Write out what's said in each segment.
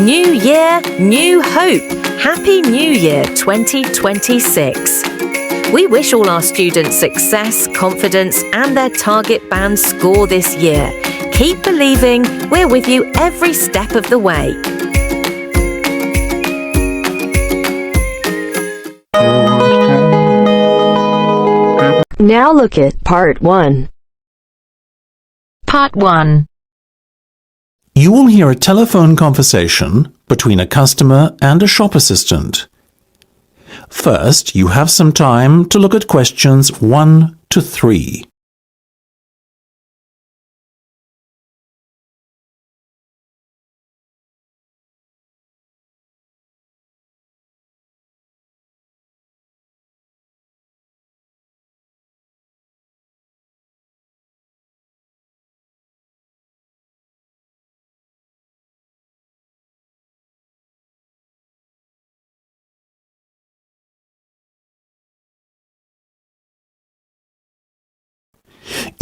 New year, new hope. Happy New Year 2026. We wish all our students success, confidence, and their target band score this year. Keep believing. We're with you every step of the way. Now look at Part 1. Part 1. You will hear a telephone conversation between a customer and a shop assistant. First, you have some time to look at questions 1 to 3.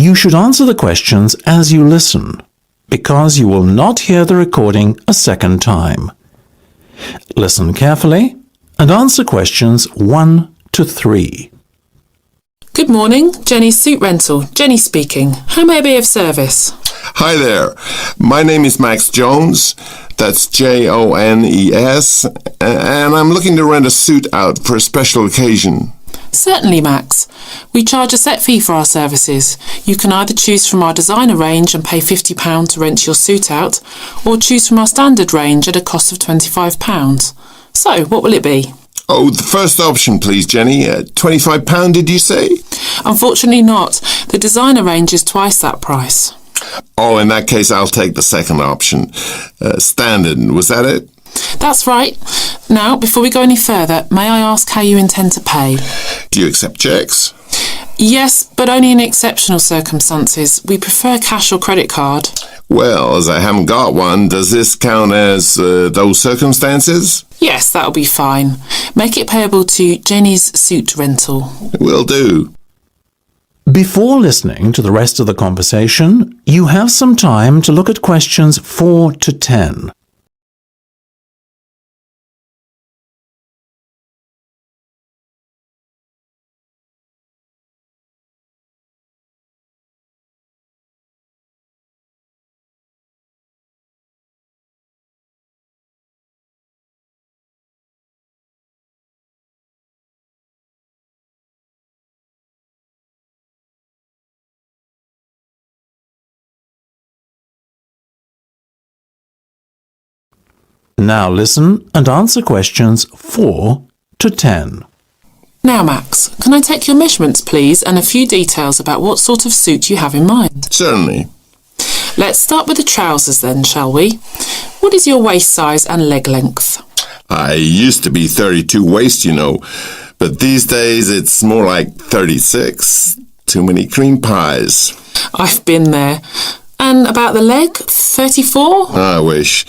You should answer the questions as you listen, because you will not hear the recording a second time. Listen carefully and answer questions 1 to 3. Good morning, Jenny's Suit Rental. Jenny speaking. How may I be of service? Hi there. My name is Max Jones. That's Jones. And I'm looking to rent a suit out for a special occasion. Certainly, Max. We charge a set fee for our services. You can either choose from our designer range and pay £50 to rent your suit out, or choose from our standard range at a cost of £25. So, what will it be? Oh, the first option, please, Jenny. £25, did you say? Unfortunately not. The designer range is twice that price. Oh, in that case, I'll take the second option. Standard, was that it? That's right. Now, before we go any further, may I ask how you intend to pay? Do you accept checks? Yes, but only in exceptional circumstances. We prefer cash or credit card. Well, as I haven't got one, does this count as those circumstances? Yes, that'll be fine. Make it payable to Jenny's Suit Rental. Will do. Before listening to the rest of the conversation, you have some time to look at questions 4 to 10. Now listen and answer questions 4 to 10. Now, Max, can I take your measurements, please, and a few details about what sort of suit you have in mind? Certainly. Let's start with the trousers then, shall we? What is your waist size and leg length? I used to be 32 waist, you know, but these days it's more like 36. Too many cream pies. I've been there. And about the leg, 34? I wish.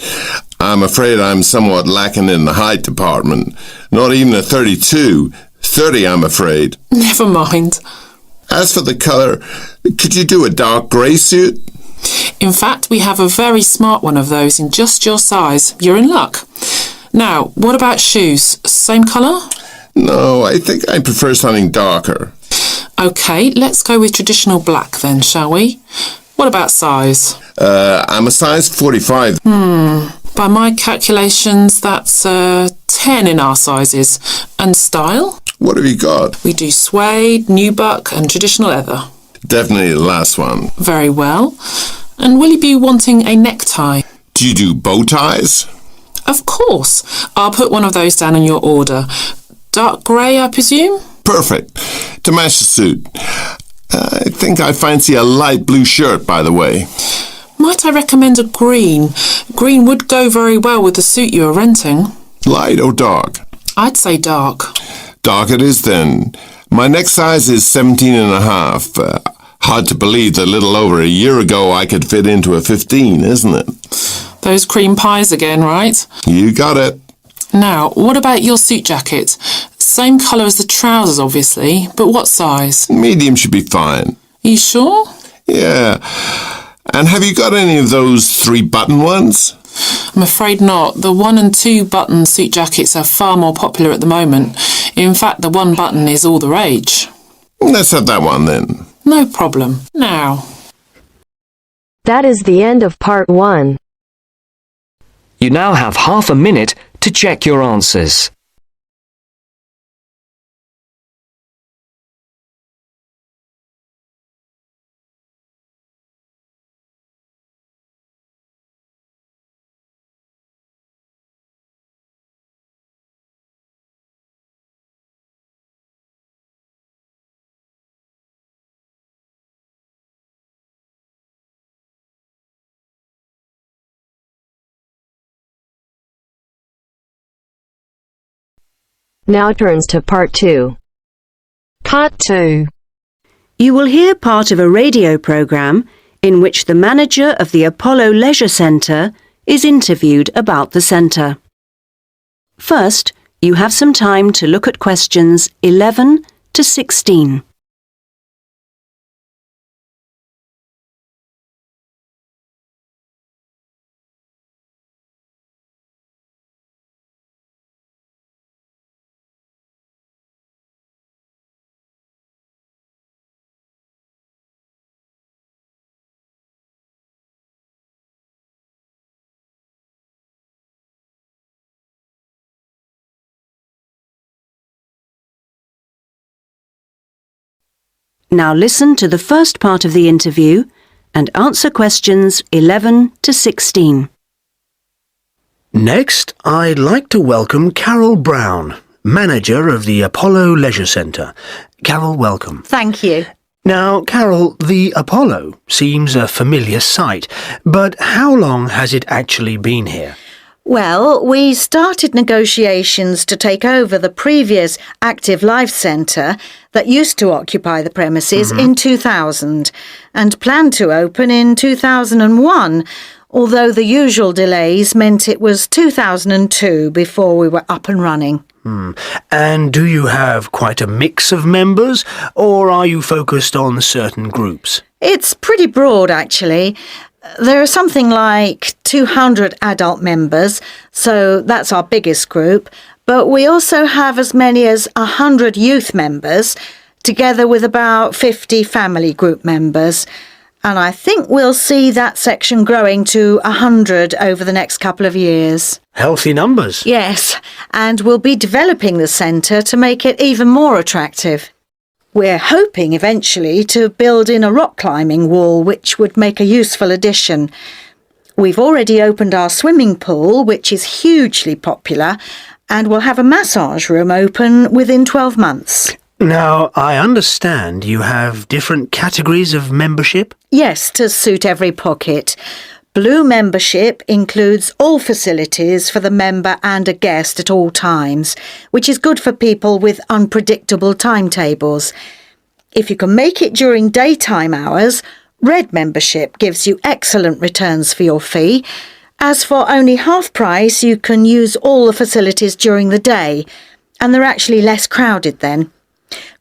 I'm afraid I'm somewhat lacking in the height department. Not even a 32. 30, I'm afraid. Never mind. As for the colour, could you do a dark grey suit? In fact, we have a very smart one of those in just your size. You're in luck. Now, what about shoes? Same colour? No, I think I prefer something darker. OK, let's go with traditional black then, shall we? What about size? I'm a size 45. By my calculations, that's 10 in our sizes. And style? What have you got? We do suede, nubuck and traditional leather. Definitely the last one. Very well. And will you be wanting a necktie? Do you do bow ties? Of course. I'll put one of those down in your order. Dark grey, I presume? Perfect. To match the suit. I think I fancy a light blue shirt, by the way. Might I recommend a green? Green would go very well with the suit you are renting. Light or dark? I'd say dark. Dark it is then. My neck size is 17 and a half. Hard to believe that a little over a year ago I could fit into a 15, isn't it? Those cream pies again, right? You got it. Now, what about your suit jacket? Same colour as the trousers, obviously, but what size? Medium should be fine. Are you sure? Yeah. And have you got any of those 3-button ones? I'm afraid not. The 1 and 2 button suit jackets are far more popular at the moment. In fact, the 1 button is all the rage. Let's have that one then. No problem. Now. That is the end of part 1. You now have half a minute to check your answers. Now turns to part 2. Part 2. You will hear part of a radio programme in which the manager of the Apollo Leisure Centre is interviewed about the centre. First, you have some time to look at questions 11 to 16. Now listen to the first part of the interview and answer questions 11 to 16. Next, I'd like to welcome Carol Brown, manager of the Apollo Leisure Centre. Carol, welcome. Thank you. Now, Carol, the Apollo seems a familiar sight, but how long has it actually been here? Well, we started negotiations to take over the previous active life centre that used to occupy the premises in 2000 and planned to open in 2001, although the usual delays meant it was 2002 before we were up and running. And do you have quite a mix of members, or are you focused on certain groups? It's pretty broad, actually. There are something like 200 adult members, so that's our biggest group, but we also have as many as 100 youth members, together with about 50 family group members. And I think we'll see that section growing to 100 over the next couple of years. Healthy numbers. Yes, and we'll be developing the centre to make it even more attractive. We're hoping eventually to build in a rock climbing wall, which would make a useful addition. We've already opened our swimming pool, which is hugely popular, and we'll have a massage room open within 12 months. Now, I understand you have different categories of membership? Yes, to suit every pocket. Blue membership includes all facilities for the member and a guest at all times, which is good for people with unpredictable timetables. If you can make it during daytime hours, red membership gives you excellent returns for your fee. As for only half price, you can use all the facilities during the day, and they're actually less crowded then.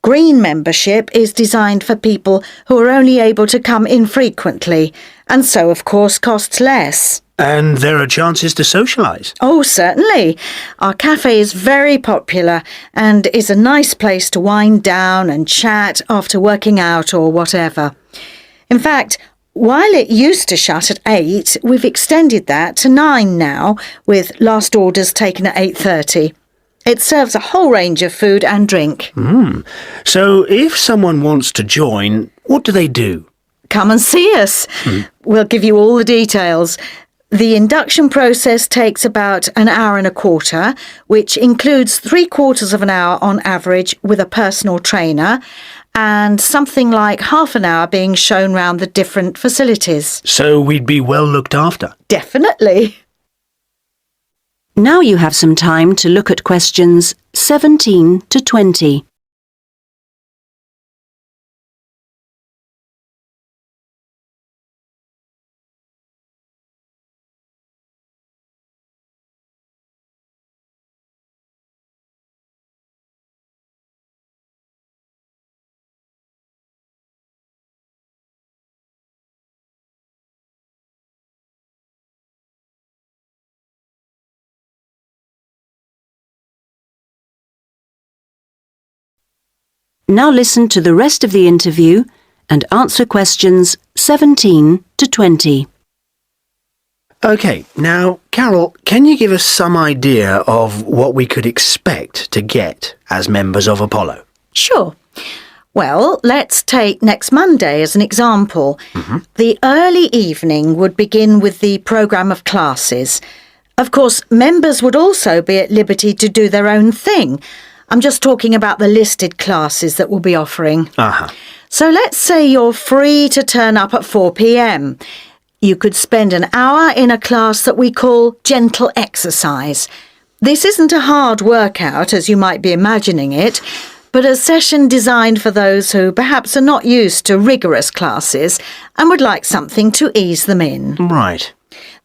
Green membership is designed for people who are only able to come infrequently, and so, of course, costs less. And there are chances to socialise? Oh, certainly. Our cafe is very popular and is a nice place to wind down and chat after working out or whatever. In fact, while it used to shut at 8, we've extended that to 9 now, with last orders taken at 8:30. It serves a whole range of food and drink. So if someone wants to join, what do they do? Come and see us. We'll give you all the details. The induction process takes about an hour and a quarter, which includes 3/4 of an hour on average with a personal trainer and something like half an hour being shown round the different facilities. So we'd be well looked after? Definitely. Now you have some time to look at questions 17 to 20. Now listen to the rest of the interview and answer questions 17 to 20. OK, now, Carol, can you give us some idea of what we could expect to get as members of Apollo? Sure. Well, let's take next Monday as an example. The early evening would begin with the programme of classes. Of course, members would also be at liberty to do their own thing. I'm just talking about the listed classes that we'll be offering. So let's say you're free to turn up at 4 p.m. You could spend an hour in a class that we call gentle exercise. This isn't a hard workout, as you might be imagining it, but a session designed for those who perhaps are not used to rigorous classes and would like something to ease them in. Right.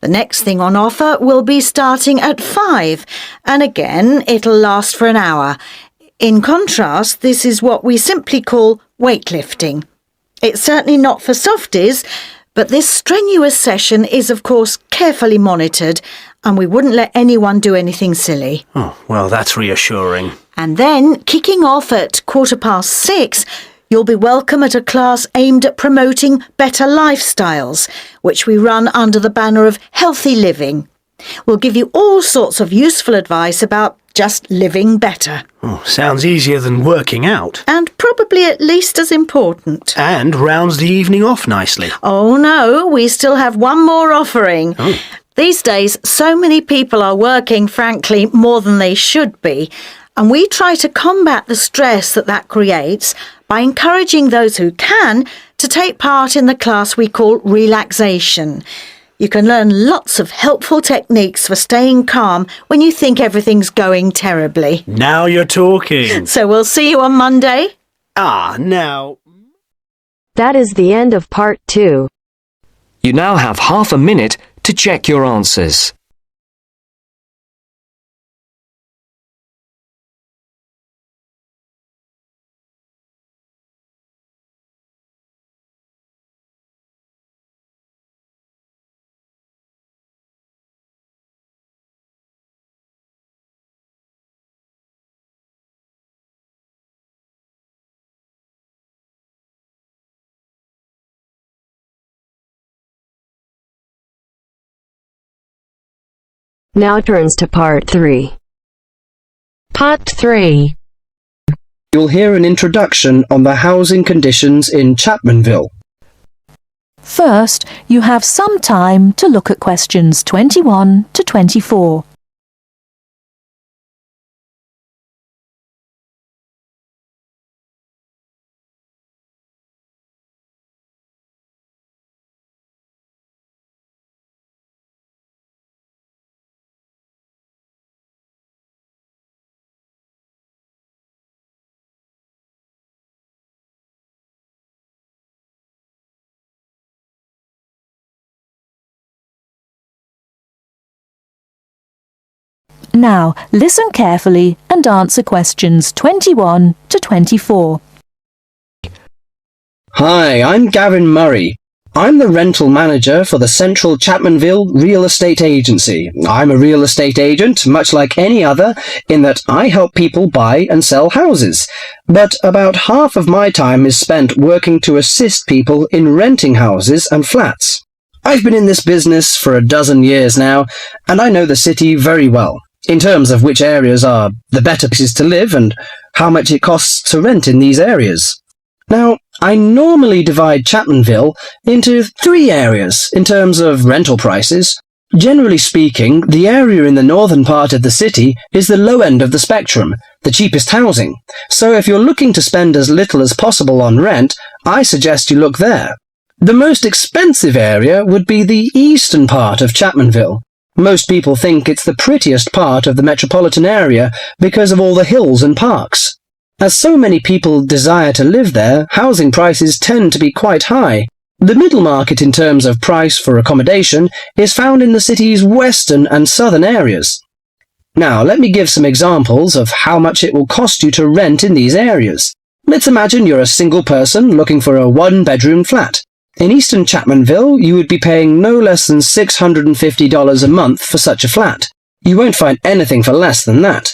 The next thing on offer will be starting at 5, and again, it'll last for an hour. In contrast, this is what we simply call weightlifting. It's certainly not for softies, but this strenuous session is, of course, carefully monitored, and we wouldn't let anyone do anything silly. Oh, well, that's reassuring. And then, kicking off at 6:15, you'll be welcome at a class aimed at promoting better lifestyles, which we run under the banner of healthy living. We'll give you all sorts of useful advice about just living better. Oh, sounds easier than working out. And probably at least as important. And rounds the evening off nicely. Oh no, we still have one more offering. Oh. These days, so many people are working, frankly, more than they should be. And we try to combat the stress that creates by encouraging those who can to take part in the class we call relaxation. You can learn lots of helpful techniques for staying calm when you think everything's going terribly. Now you're talking. So we'll see you on Monday. Now... That is the end of part 2. You now have half a minute to check your answers. Now turns to part 3. Part 3. You'll hear an introduction on the housing conditions in Chapmanville. First, you have some time to look at questions 21 to 24. Now, listen carefully and answer questions 21 to 24. Hi, I'm Gavin Murray. I'm the rental manager for the Central Chapmanville Real Estate Agency. I'm a real estate agent, much like any other, in that I help people buy and sell houses. But about half of my time is spent working to assist people in renting houses and flats. I've been in this business for a dozen years now, and I know the city very well, in terms of which areas are the better places to live and how much it costs to rent in these areas. Now, I normally divide Chapmanville into 3 areas in terms of rental prices. Generally speaking, the area in the northern part of the city is the low end of the spectrum, the cheapest housing. So if you're looking to spend as little as possible on rent, I suggest you look there. The most expensive area would be the eastern part of Chapmanville. Most people think it's the prettiest part of the metropolitan area because of all the hills and parks. As so many people desire to live there, housing prices tend to be quite high. The middle market in terms of price for accommodation is found in the city's western and southern areas. Now, let me give some examples of how much it will cost you to rent in these areas. Let's imagine you're a single person looking for a 1-bedroom flat. In eastern Chapmanville, you would be paying no less than $650 a month for such a flat. You won't find anything for less than that.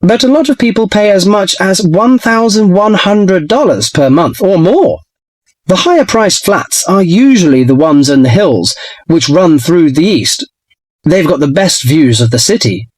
but a lot of people pay as much as $1,100 per month or more. The higher-priced flats are usually the ones in the hills, which run through the east. They've got the best views of the city.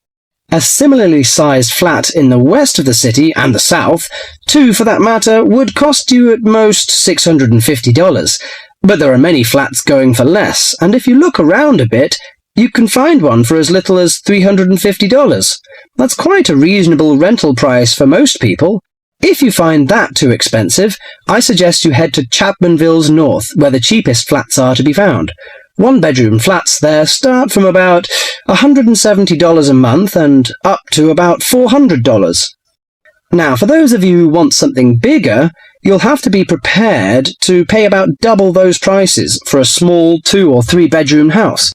A similarly sized flat in the west of the city and the south, two for that matter, would cost you at most $650. But there are many flats going for less, and if you look around a bit, you can find one for as little as $350. That's quite a reasonable rental price for most people. If you find that too expensive, I suggest you head to Chapmanville's north, where the cheapest flats are to be found. One-bedroom flats there start from about $170 a month and up to about $400. Now, for those of you who want something bigger, you'll have to be prepared to pay about double those prices for a small 2- or 3-bedroom house.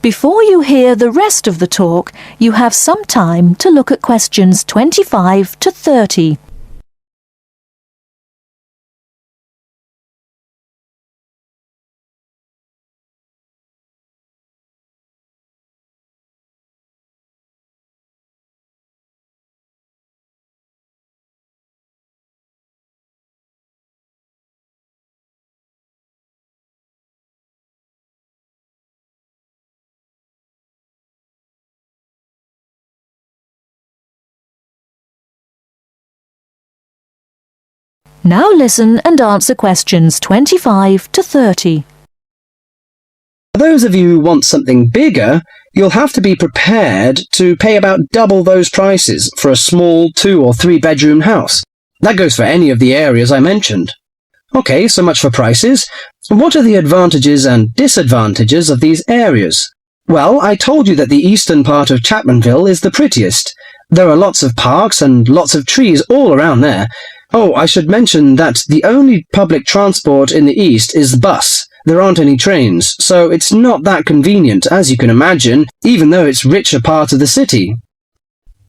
Before you hear the rest of the talk, you have some time to look at questions 25 to 30. Now listen and answer questions 25 to 30. For those of you who want something bigger, you'll have to be prepared to pay about double those prices for a small 2- or 3-bedroom house. That goes for any of the areas I mentioned. Okay, so much for prices. What are the advantages and disadvantages of these areas? Well, I told you that the eastern part of Chapmanville is the prettiest. There are lots of parks and lots of trees all around there. Oh, I should mention that the only public transport in the east is the bus. There aren't any trains, so it's not that convenient, as you can imagine, even though it's richer part of the city.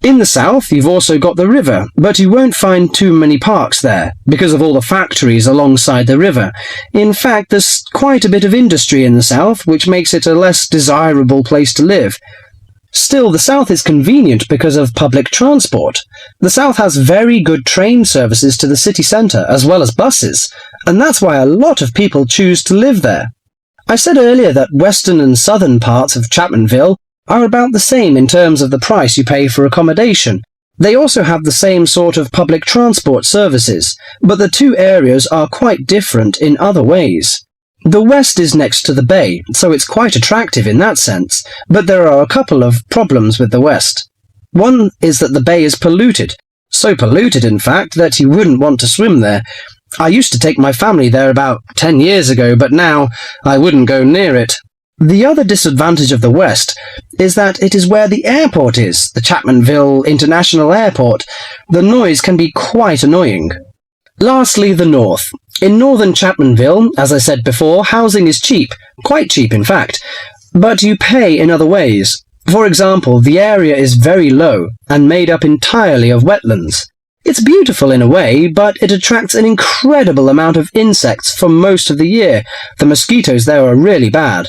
In the south, you've also got the river, but you won't find too many parks there, because of all the factories alongside the river. In fact, there's quite a bit of industry in the south, which makes it a less desirable place to live. Still, the south is convenient because of public transport. The south has very good train services to the city centre, as well as buses, and that's why a lot of people choose to live there. I said earlier that western and southern parts of Chapmanville are about the same in terms of the price you pay for accommodation. They also have the same sort of public transport services, but the two areas are quite different in other ways. The west is next to the bay, so it's quite attractive in that sense, but there are a couple of problems with the west. One is that the bay is polluted, so polluted in fact that you wouldn't want to swim there. I used to take my family there about 10 years ago, but now I wouldn't go near it. The other disadvantage of the west is that it is where the airport is, the Chapmanville International Airport. The noise can be quite annoying. Lastly, the north. In northern Chapmanville, as I said before, housing is cheap, quite cheap in fact, but you pay in other ways. For example, the area is very low and made up entirely of wetlands. It's beautiful in a way, but it attracts an incredible amount of insects for most of the year. The mosquitoes there are really bad.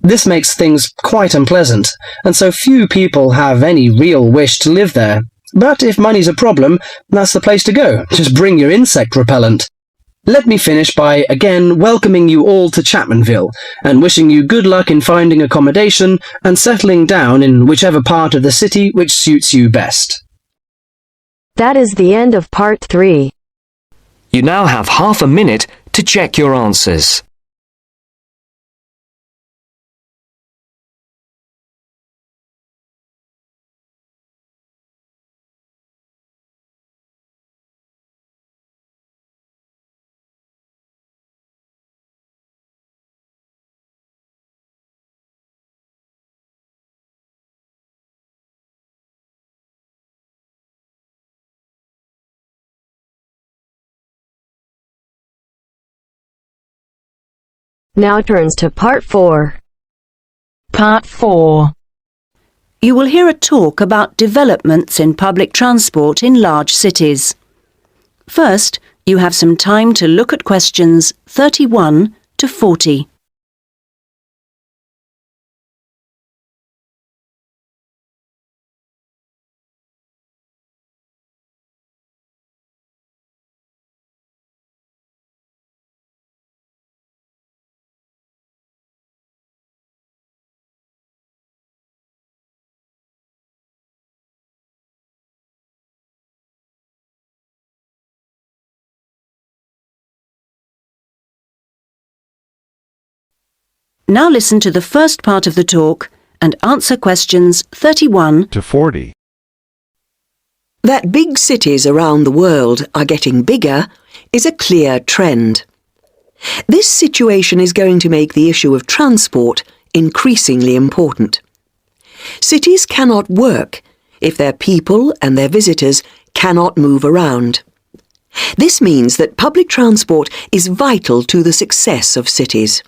This makes things quite unpleasant, and so few people have any real wish to live there. But if money's a problem, that's the place to go. Just bring your insect repellent. Let me finish by again welcoming you all to Chapmanville and wishing you good luck in finding accommodation and settling down in whichever part of the city which suits you best. That is the end of part 3. You now have half a minute to check your answers. Now turns to part 4. Part 4. You will hear a talk about developments in public transport in large cities. First, you have some time to look at questions 31 to 40. Now listen to the first part of the talk and answer questions 31 to 40. That big cities around the world are getting bigger is a clear trend. This situation is going to make the issue of transport increasingly important. Cities cannot work if their people and their visitors cannot move around. This means that public transport is vital to the success of cities.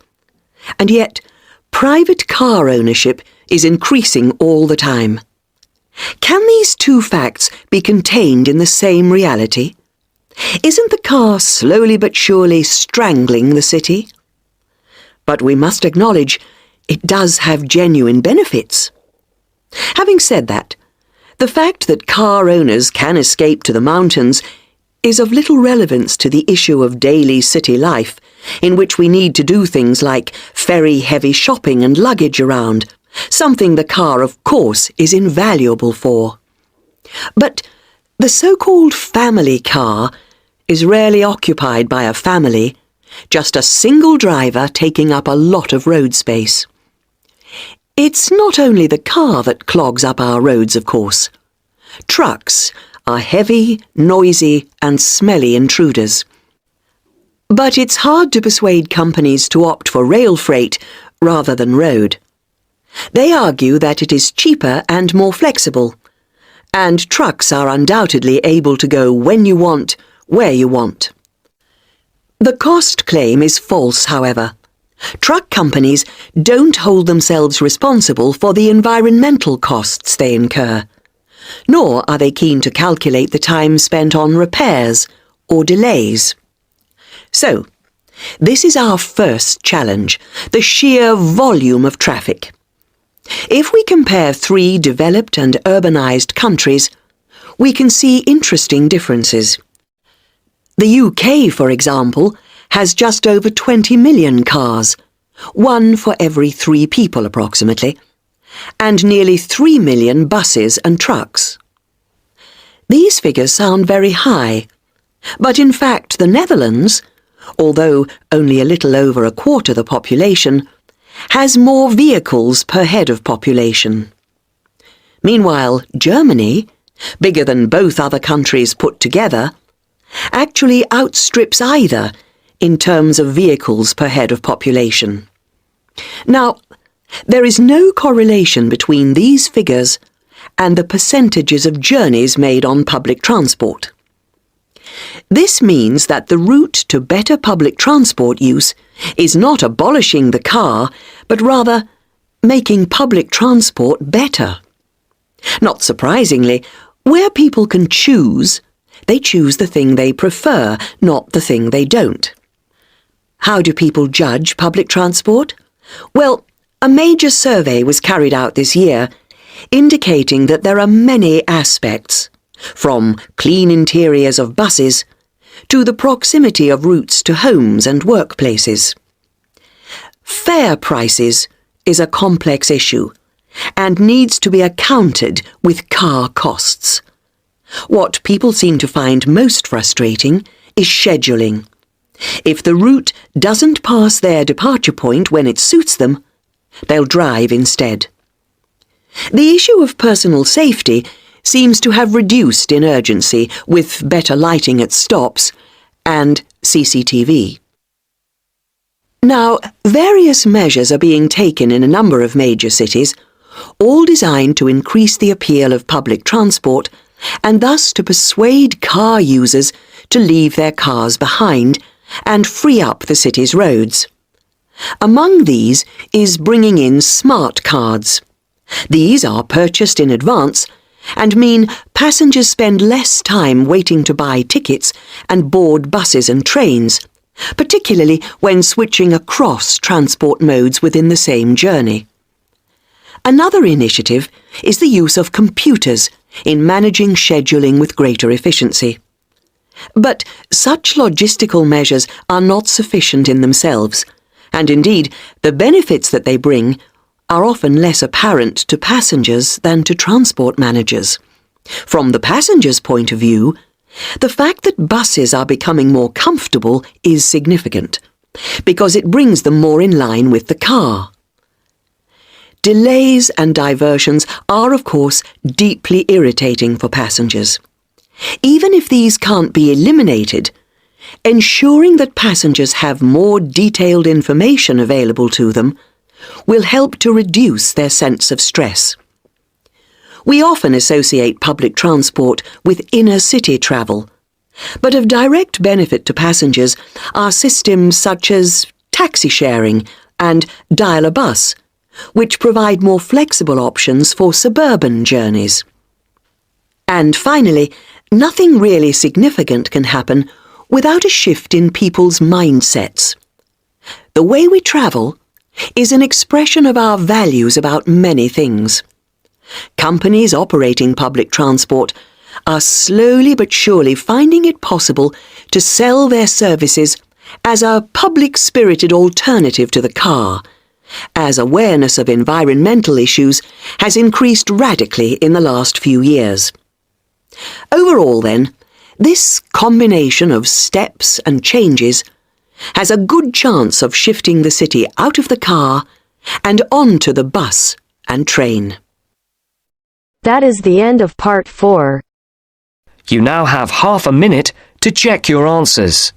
And yet, private car ownership is increasing all the time. Can these two facts be contained in the same reality? Isn't the car slowly but surely strangling the city? But we must acknowledge it does have genuine benefits. Having said that, the fact that car owners can escape to the mountains is of little relevance to the issue of daily city life, in which we need to do things like ferry heavy shopping and luggage around, something the car, of course, is invaluable for. But the so-called family car is rarely occupied by a family, just a single driver taking up a lot of road space. It's not only the car that clogs up our roads, of course. Trucks are heavy, noisy and smelly intruders. But it's hard to persuade companies to opt for rail freight rather than road. They argue that it is cheaper and more flexible, and trucks are undoubtedly able to go when you want, where you want. The cost claim is false, however. Truck companies don't hold themselves responsible for the environmental costs they incur, nor are they keen to calculate the time spent on repairs or delays. So, this is our first challenge, the sheer volume of traffic. If we compare 3 developed and urbanized countries, we can see interesting differences. The UK, for example, has just over 20 million cars, 1 for every 3 people approximately, and nearly 3 million buses and trucks. These figures sound very high, but in fact the Netherlands, although only a little over a quarter the population, has more vehicles per head of population. Meanwhile, Germany, bigger than both other countries put together, actually outstrips either in terms of vehicles per head of population. Now, there is no correlation between these figures and the percentages of journeys made on public transport. This means that the route to better public transport use is not abolishing the car, but rather making public transport better. Not surprisingly, where people can choose, they choose the thing they prefer, not the thing they don't. How do people judge public transport? Well, a major survey was carried out this year, indicating that there are many aspects, from clean interiors of buses to the proximity of routes to homes and workplaces. Fare prices is a complex issue and needs to be accounted with car costs. What people seem to find most frustrating is scheduling. If the route doesn't pass their departure point when it suits them, they'll drive instead. The issue of personal safety seems to have reduced in urgency with better lighting at stops and CCTV. Now, various measures are being taken in a number of major cities, all designed to increase the appeal of public transport and thus to persuade car users to leave their cars behind and free up the city's roads. Among these is bringing in smart cards. These are purchased in advance and mean passengers spend less time waiting to buy tickets and board buses and trains, particularly when switching across transport modes within the same journey. Another initiative is the use of computers in managing scheduling with greater efficiency. But such logistical measures are not sufficient in themselves, and indeed the benefits that they bring are often less apparent to passengers than to transport managers. From the passenger's point of view, the fact that buses are becoming more comfortable is significant. because it brings them more in line with the car. Delays and diversions are, of course, deeply irritating for passengers. Even if these can't be eliminated, ensuring that passengers have more detailed information available to them will help to reduce their sense of stress. We often associate public transport with inner-city travel, but of direct benefit to passengers are systems such as taxi sharing and Dial a Bus, which provide more flexible options for suburban journeys. And finally, nothing really significant can happen without a shift in people's mindsets. The way we travel is an expression of our values about many things. Companies operating public transport are slowly but surely finding it possible to sell their services as a public-spirited alternative to the car, as awareness of environmental issues has increased radically in the last few years. Overall, then, this combination of steps and changes has a good chance of shifting the city out of the car and onto the bus and train. That is the end of part 4. You now have half a minute to check your answers.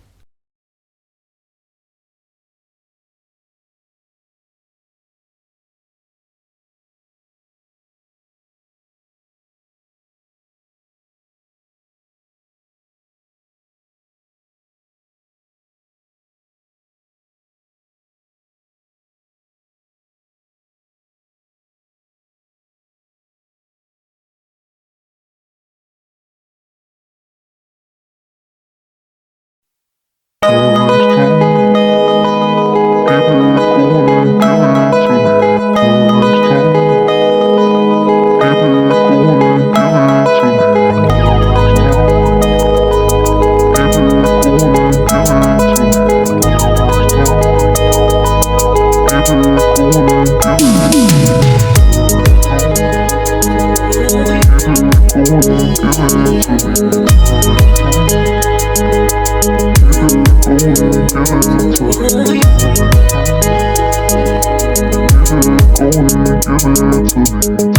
Give it to me.